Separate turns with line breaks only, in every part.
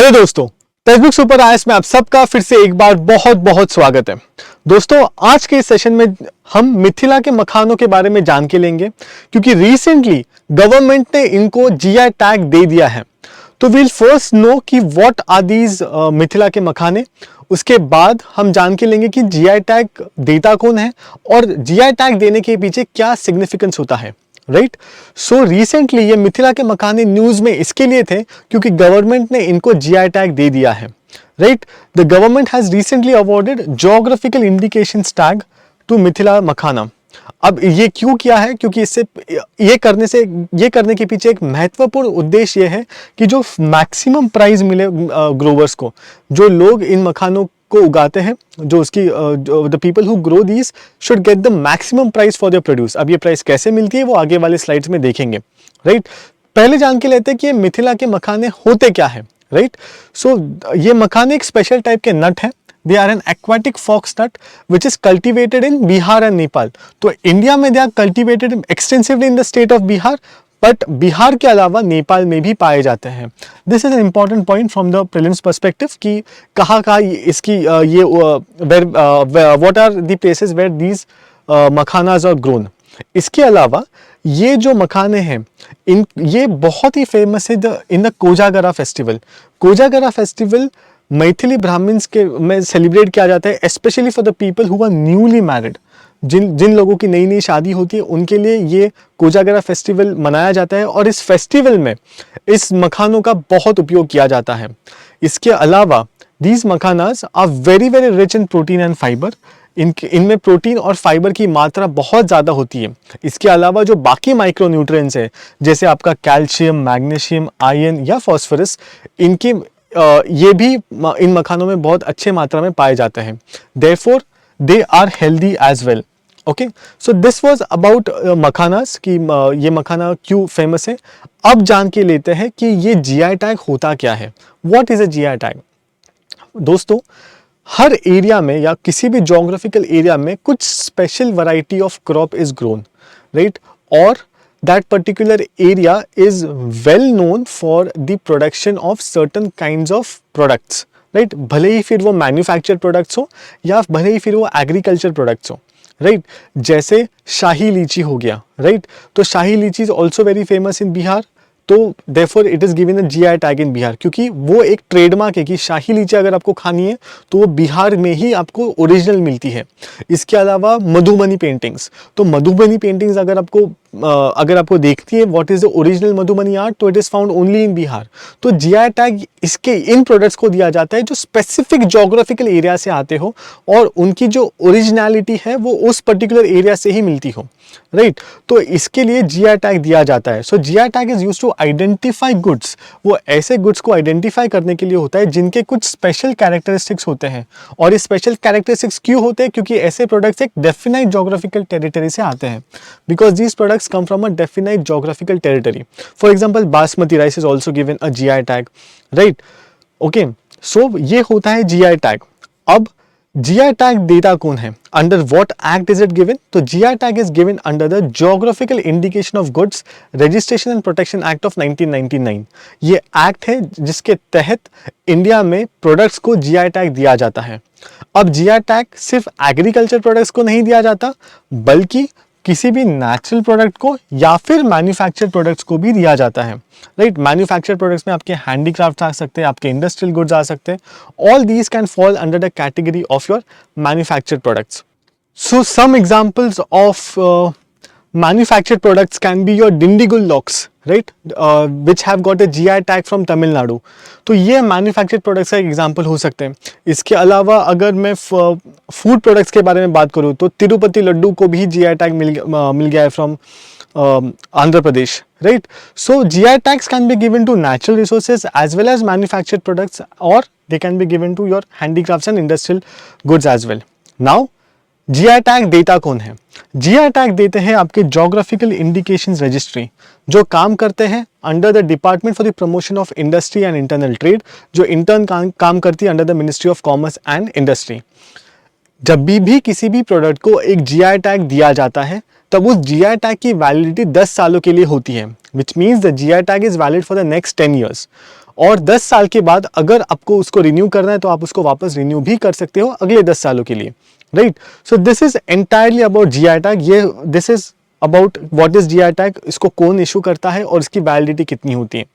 Hello दोस्तों, textbook super IAS में आप सबका फिर से एक बार बहुत बहुत स्वागत है। दोस्तों, आज के इस सेशन में हम मिथिला के मखानों के बारे में जान के लेंगे क्योंकि रिसेंटली गवर्नमेंट ने इनको जीआई टैग दे दिया है। तो विल फर्स्ट नो कि व्हाट आर दीज मिथिला के मखाने। उसके बाद हम जान के लेंगे कि जीआई टैग देता कौन है और जीआई टैग देने के पीछे क्या सिग्निफिकेंस होता है। राइट, सो रिसेंटली ये मिथिला के मखाने न्यूज में इसके लिए थे क्योंकि गवर्नमेंट ने इनको जीआई टैग दे दिया है। Right, the government has recently awarded geographical indications tag to Mithila makhana. अब ये क्यों किया है? क्योंकि इससे ये करने के पीछे एक महत्वपूर्ण उद्देश्य ये है कि जो मैक्सिमम प्राइस मिले ग्रोवर्स को, जो लोग इन मखानों को उगाते हैं, जो उसकी the people who grow these should get the maximum price for their produce. अब ये प्राइस कैसे मिलती है वो आगे वाले स्लाइड्स में देखेंगे। राइट, पहले जान के लेते हैं कि ये मिथिला के मखाने होते क्या है। राइट, सो ये मखाने एक स्पेशल टाइप के नट है। They are an aquatic fox nut which is cultivated in Bihar and Nepal. तो इंडिया में they are cultivated extensively in the state of Bihar, but Bihar के अलावा नेपाल में भी पाए जाते हैं। This is an important point from the prelims perspective कि कहाँ इसकी ये what are the places where these makhanas are grown. इसके अलावा ये जो मखाने हैं ये बहुत ही फेमस है in the Kojagara festival. Kojagara festival Maithili Brahmins के में सेलिब्रेट किया जाता है, specially for the people who are newly married. जिन लोगों की नई नई शादी होती है उनके लिए ये कोजागरा फेस्टिवल मनाया जाता है और इस फेस्टिवल में इस मखानों का बहुत उपयोग किया जाता है। इसके अलावा these makhanas are very very rich in protein and fibre. इनमें प्रोटीन और फाइबर की मात्रा बहुत ज़्यादा होती है। इसके अलावा जो बाकी माइक्रो न्यूट्रिएंट्स है जैसे आपका कैल्शियम, मैग्नीशियम, आयरन या फॉस्फोरस, इनके ये भी इन मखानों में बहुत अच्छे मात्रा में पाए जाते हैं। Therefore they are healthy as well. Okay, so this was about makhanas कि ये मखाना क्यों फेमस है। अब जान के लेते हैं कि ये जीआई टैग होता क्या है। What is a GI tag? दोस्तों, हर एरिया में या किसी भी ज्योग्राफिकल एरिया में कुछ special variety of crop is grown, right, और that particular area is well known for the production of certain kinds of products, right? भले ही फिर वो manufactured products हो या भले ही फिर वो agriculture products हो, right? जैसे शाही लीची हो गया, right? तो शाही लीची is also very famous in Bihar. तो therefore it is given a GI tag in Bihar, क्योंकि वो एक ट्रेडमार्क है कि शाही लीची अगर आपको खानी है तो वो बिहार में ही आपको ओरिजिनल मिलती है। इसके अलावा मधुबनी पेंटिंग्स, तो मधुबनी पेंटिंग्स अगर आपको देखती है what is the original Madhubani art, तो it is found only in Bihar. तो जीआई टैग इसके इन प्रोडक्ट्स को दिया जाता है जो स्पेसिफिक ज्योग्राफिकल एरिया से आते हो और उनकी जो ओरिजिनलिटी है वो उस पर्टिकुलर एरिया से ही मिलती हो, राइट? तो इसके लिए जीआई टैग दिया जाता है। So GI tag is used to identify goods. वो ऐसे गुड्स को आइडेंटिफाई करने के लिए होता है जिनके कुछ स्पेशल कैरेक्टरिस्टिक्स होते हैं। और ये स्पेशल कैरेक्टरिस्टिक्स क्यों होते हैं? क्योंकि ऐसे प्रोडक्ट्स एक डेफिनाइट ज्योग्राफिकल टेरिटरी से आते हैं, because these products come from a definite geographical territory. For example, basmati rice is also given a GI tag, right? Okay, so ये होता है GI tag. अब GI tag देता कौन है? Under what act is it given? तो GI tag is given under the Geographical Indication of Goods Registration and Protection Act of 1999. ये act है जिसके तहत इंडिया में प्रोडक्ट्स को GI टैग दिया जाता है। अब GI टैग सिर्फ एग्रीकल्चर प्रोडक्ट्स को नहीं दिया जाता, बल्कि किसी भी नेचुरल प्रोडक्ट को या फिर मैन्युफैक्चर्ड प्रोडक्ट्स को भी दिया जाता है, राइट? मैन्युफैक्चर्ड प्रोडक्ट्स में आपके हैंडीक्राफ्ट आ सकते हैं, आपके इंडस्ट्रियल गुड्स आ सकते हैं। All these can fall under the category of your manufactured products. So some examples of manufactured products can be your Dindigul locks, right? Which have got a GI tag from Tamil Nadu. तो ये manufactured products का एक example हो सकते हैं। इसके अलावा अगर मैं फूड प्रोडक्ट्स के बारे में बात करूँ तो तिरुपति लड्डू को भी GI टैग मिल गया है from Andhra Pradesh, right? So GI tags can be given to natural resources as well as manufactured products, और they can be given to your handicrafts and industrial goods as well. Now GI tag देता कौन है? GI tag देते हैं आपके geographical indications registry, जो काम करते हैं under the department for the promotion of industry and internal trade, जो इंटर्न काम करती है under the ministry of commerce and industry. जब भी किसी भी प्रोडक्ट को एक जीआई टैग दिया जाता है तब उस जीआई टैग की वैलिडिटी 10 सालों के लिए होती है, which means the GI tag is valid for the next 10 years. और 10 साल के बाद अगर आपको उसको रिन्यू करना है तो आप उसको वापस रिन्यू भी कर सकते हो अगले 10 सालों के लिए, right. So this is entirely about GI tag. ये this is about what is GI tag, इसको कौन इशू करता है और इसकी वैलिडिटी कितनी होती है।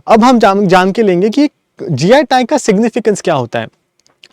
अब हम जान के लेंगे कि जीआई टैग का सिग्निफिकेंस क्या होता है।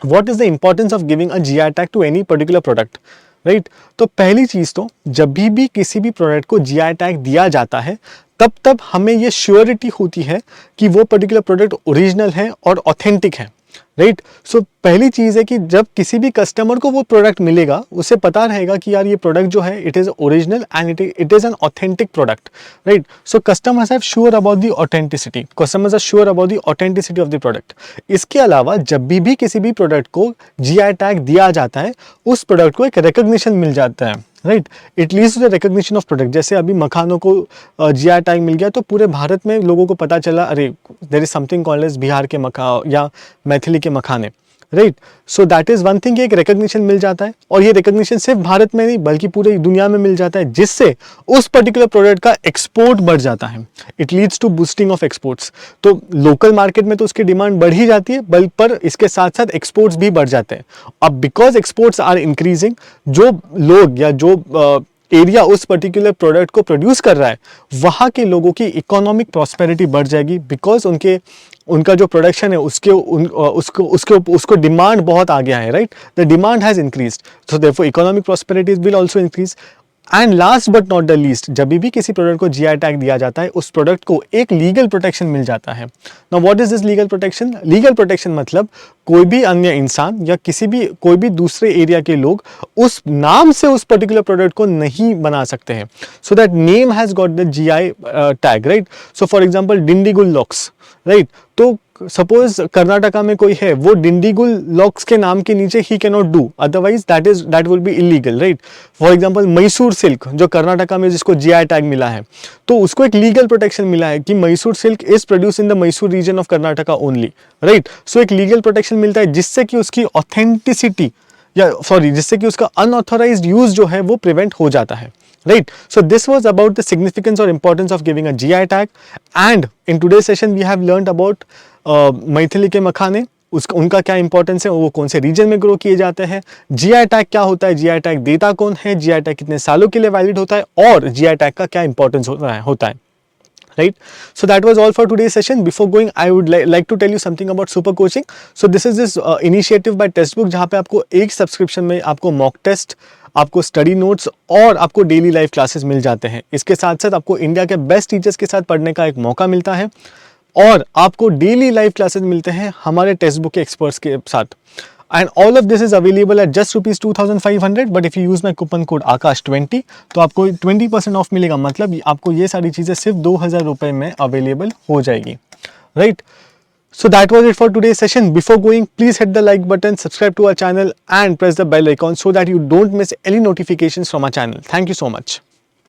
What is the importance of giving a GI tag to any particular product, right? तो पहली चीज तो जब भी किसी भी प्रोडक्ट को GI टैग दिया जाता है तब हमें ये श्योरिटी होती है कि वो पर्टिकुलर प्रोडक्ट ओरिजिनल है और ऑथेंटिक है, राइट। सो पहली चीज है कि जब किसी भी कस्टमर को वो प्रोडक्ट मिलेगा उसे पता रहेगा कि यार ये प्रोडक्ट जो है it is original and it is an authentic product, right. So customers have sure about the authenticity, customers are sure about the authenticity of the product. इसके अलावा जब भी किसी भी प्रोडक्ट को जीआई टैग दिया जाता है उस प्रोडक्ट को एक रिकॉग्निशन मिल जाता है, right. It leads to the recognition of product. जैसे अभी मखानों को जीआई टैग मिल गया तो पूरे भारत में लोगों को पता चला अरे there is something called as Bihar के मखा या मैथिली के मखाने, right. So that is one thing, एक रिकॉग्निशन मिल जाता है और ये रिकॉग्निशन सिर्फ भारत में नहीं बल्कि पूरी दुनिया में मिल जाता है, जिससे उस पर्टिकुलर प्रोडक्ट का एक्सपोर्ट बढ़ जाता है। It leads to boosting of exports. तो लोकल मार्केट में तो उसकी डिमांड बढ़ ही जाती है पर इसके साथ साथ एक्सपोर्ट्स भी बढ़ जाते हैं। अब बिकॉज एक्सपोर्ट्स आर इंक्रीजिंग, जो लोग या जो एरिया उस पर्टिकुलर प्रोडक्ट को प्रोड्यूस कर रहा है वहाँ के लोगों की इकोनॉमिक प्रॉस्पेरिटी बढ़ जाएगी, बिकॉज उनका जो प्रोडक्शन है उसको डिमांड बहुत आ गया है, right. The demand has increased, so therefore economic prosperity will also increase. And last but not the least, जब भी किसी प्रोडक्ट को जीआई टैग दिया जाता है उस प्रोडक्ट को एक लीगल प्रोटेक्शन मिल जाता है। Now what is this legal protection? Legal protection मतलब कोई भी अन्य इंसान या कोई भी दूसरे एरिया के लोग उस नाम से उस पर्टिकुलर प्रोडक्ट को नहीं बना सकते हैं। So that name has got the GI tag, right. So for example Dindigul locks, right. तो सपोज कर्नाटका में कोई है, वो डिंडीगुल लॉक्स के नाम के नीचे he can not do, otherwise that will be illegal, right. For example Mysore silk जो कर्नाटका में जिसको जीआई टैग मिला है तो उसको एक लीगल प्रोटेक्शन मिला है कि Mysore silk is produce in the Mysore region of Karnataka only, right. So एक लीगल प्रोटेक्शन मिलता है जिससे कि उसकी ऑथेंटिसिटी जिससे कि उसका अनऑथोराइज्ड यूज जो है वो प्रिवेंट हो जाता है, right? So this was about the significance or importance of giving a GI tag, and in today's session we have learned about Maithili के मखाने, उनका क्या इंपॉर्टेंस है, वो कौन से रीजन में ग्रो किए जाते हैं, जीआई टैग क्या होता है, जीआई टैग देता कौन है, जीआई टैग कितने सालों के लिए वैलिड होता है और जीआई टैग का क्या इंपॉर्टेंस होता है, right? So that was all for today's session. Before going, I would like to tell you something about super coaching. So this is this initiative by Testbook जहाँ पे आपको एक सब्सक्रिप्शन में आपको मॉक टेस्ट, आपको study notes और आपको daily life classes मिल जाते हैं। इसके साथ साथ आपको इंडिया के बेस्ट टीचर्स के साथ पढ़ने का एक मौका मिलता है और आपको डेली लाइफ क्लासेस मिलते हैं हमारे टेक्स्ट बुक के एक्सपर्ट्स के साथ। And all of this is available at just ₹2,500, but if you use my coupon code AKASH20 तो आपको 20% ऑफ मिलेगा, मतलब आपको ये सारी चीज़ें सिर्फ 2,000 रुपये में अवेलेबल हो जाएगी, right. So that was it for today's session. Before going, please hit the like button, subscribe to our channel and press the bell icon so that you don't miss any notifications from our channel. Thank you so much.